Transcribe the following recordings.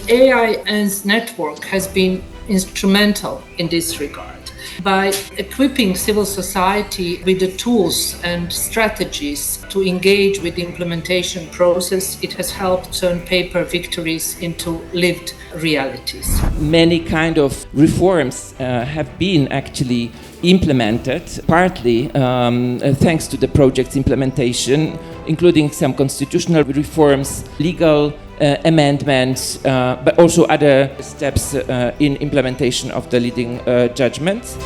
EIN's network has been instrumental in this regard. By equipping civil society with the tools and strategies to engage with the implementation process, it has helped turn paper victories into lived realities. Many kind of reforms have been actually implemented, partly thanks to the project's implementation, including some constitutional reforms, legal amendments, but also other steps in implementation of the leading judgments.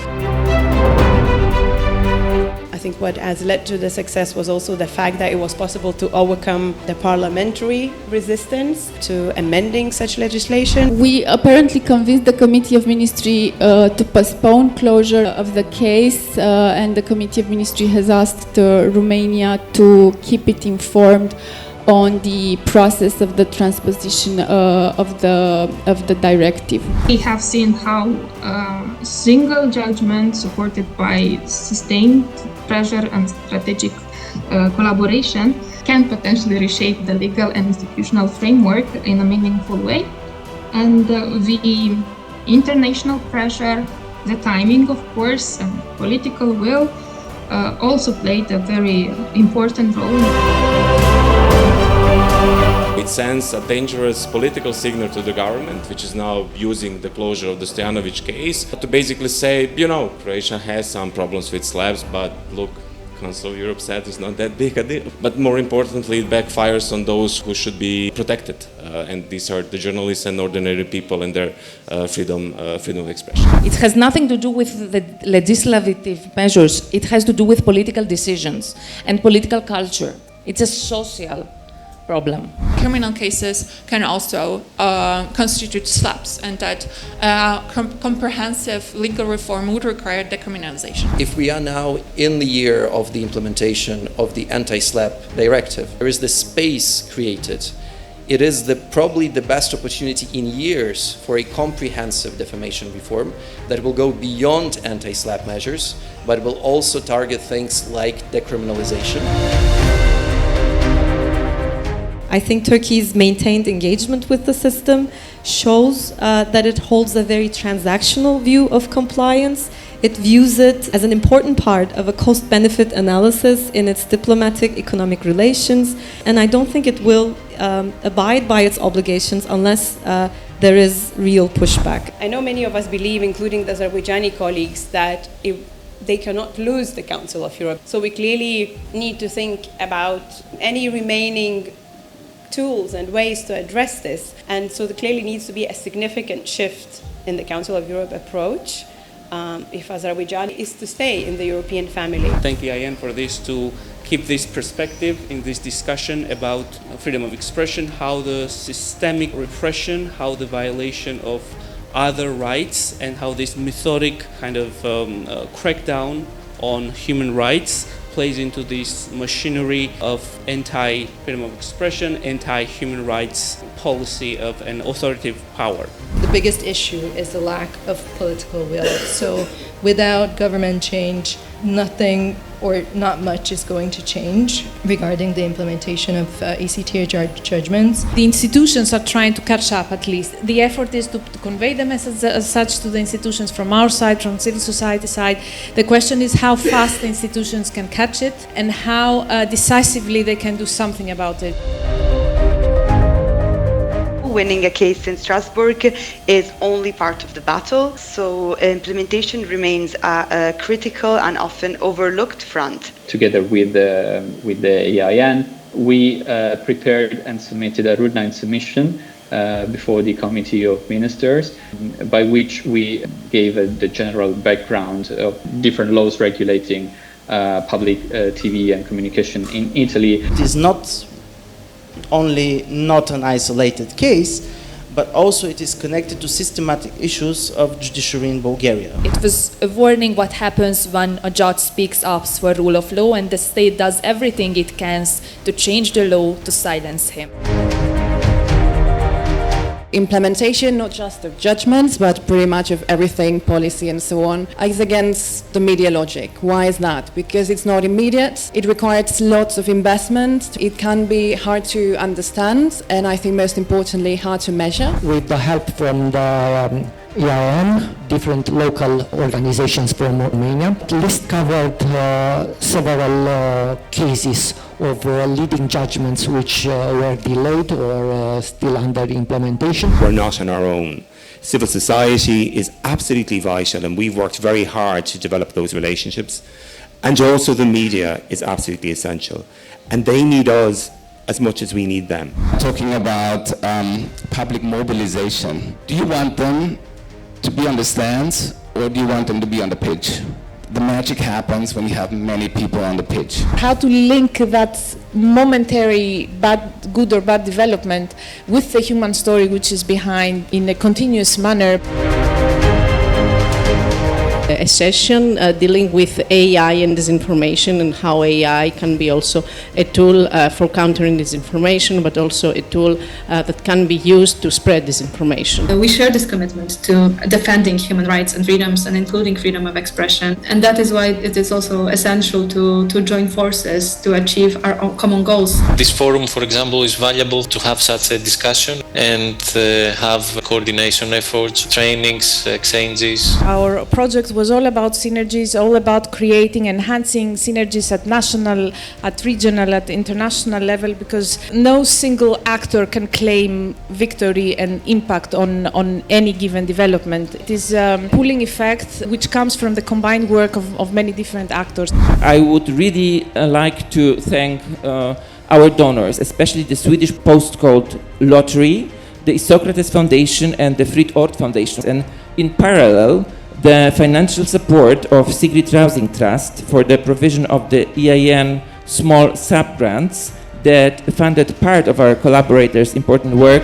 I think what has led to the success was also the fact that it was possible to overcome the parliamentary resistance to amending such legislation. We apparently convinced the Committee of Ministry to postpone closure of the case, and the Committee of Ministry has asked Romania to keep it informed on the process of the transposition of the directive. We have seen how single judgment supported by sustained pressure and strategic collaboration can potentially reshape the legal and institutional framework in a meaningful way. And the international pressure, the timing, of course, and political will also played a very important role. It sends a dangerous political signal to the government, which is now using the closure of the Stojanovic case to basically say, you know, Croatia has some problems with Slavs, but look, Council of Europe said it's not that big a deal. But more importantly, it backfires on those who should be protected, and these are the journalists and ordinary people and their freedom of expression. It has nothing to do with the legislative measures. It has to do with political decisions and political culture. It's a social problem. Criminal cases can also constitute slaps, and that comprehensive legal reform would require decriminalization. If we are now in the year of the implementation of the anti-SLAP directive, there is this space created. It is probably the best opportunity in years for a comprehensive defamation reform that will go beyond anti-SLAP measures, but will also target things like decriminalization. I think Turkey's maintained engagement with the system shows that it holds a very transactional view of compliance. It views it as an important part of a cost-benefit analysis in its diplomatic economic relations, and I don't think it will abide by its obligations unless there is real pushback. I know many of us believe, including the Azerbaijani colleagues, that they cannot lose the Council of Europe. So we clearly need to think about any remaining tools and ways to address this. And so there clearly needs to be a significant shift in the Council of Europe approach if Azerbaijan is to stay in the European family. Thank the EIN for this, to keep this perspective in this discussion about freedom of expression, how the systemic repression, how the violation of other rights, and how this methodic kind of crackdown on human rights plays into this machinery of anti-freedom of expression, anti-human rights policy of an authoritative power. The biggest issue is the lack of political will. So without government change, nothing or not much is going to change regarding the implementation of ECTR judgments. The institutions are trying to catch up, at least. The effort is to convey the message as such to the institutions from our side, from civil society side. The question is how fast the institutions can catch it and how decisively they can do something about it. Winning a case in Strasbourg is only part of the battle, so implementation remains a critical and often overlooked front. Together with the EIN, we prepared and submitted a Route 9 submission before the Committee of Ministers, by which we gave the general background of different laws regulating public TV and communication in Italy. It is not only not an isolated case, but also it is connected to systematic issues of judiciary in Bulgaria. It was a warning what happens when a judge speaks up for rule of law and the state does everything it can to change the law to silence him. Implementation, not just of judgments, but pretty much of everything, policy and so on, is against the media logic. Why is that? Because it's not immediate, it requires lots of investment, it can be hard to understand, and I think most importantly, hard to measure. With the help from the EIN, different local organizations from Romania, the list covered several cases of leading judgments which were delayed or still under implementation. We're not on our own. Civil society is absolutely vital, and we've worked very hard to develop those relationships. And also the media is absolutely essential, and they need us as much as we need them. Talking about public mobilization, do you want them to be on the stands, or do you want them to be on the pitch? The magic happens when you have many people on the pitch. How to link that momentary good or bad development with the human story which is behind in a continuous manner. A session dealing with AI and disinformation, and how AI can be also a tool for countering disinformation, but also a tool that can be used to spread disinformation. We share this commitment to defending human rights and freedoms, and including freedom of expression, and that is why it is also essential to join forces to achieve our own common goals. This forum, for example, is valuable to have such a discussion and have coordination efforts, trainings, exchanges. Our project was all about synergies, all about creating, enhancing synergies at national, at regional, at international level, because no single actor can claim victory and impact on any given development. It is a pooling effect which comes from the combined work of many different actors. I would really like to thank our donors, especially the Swedish Postcode Lottery, the Socrates Foundation and the Fritt Ord Foundation. And in parallel, the financial support of Sigrid Rausing Trust for the provision of the EIN small sub-grants that funded part of our collaborators' important work.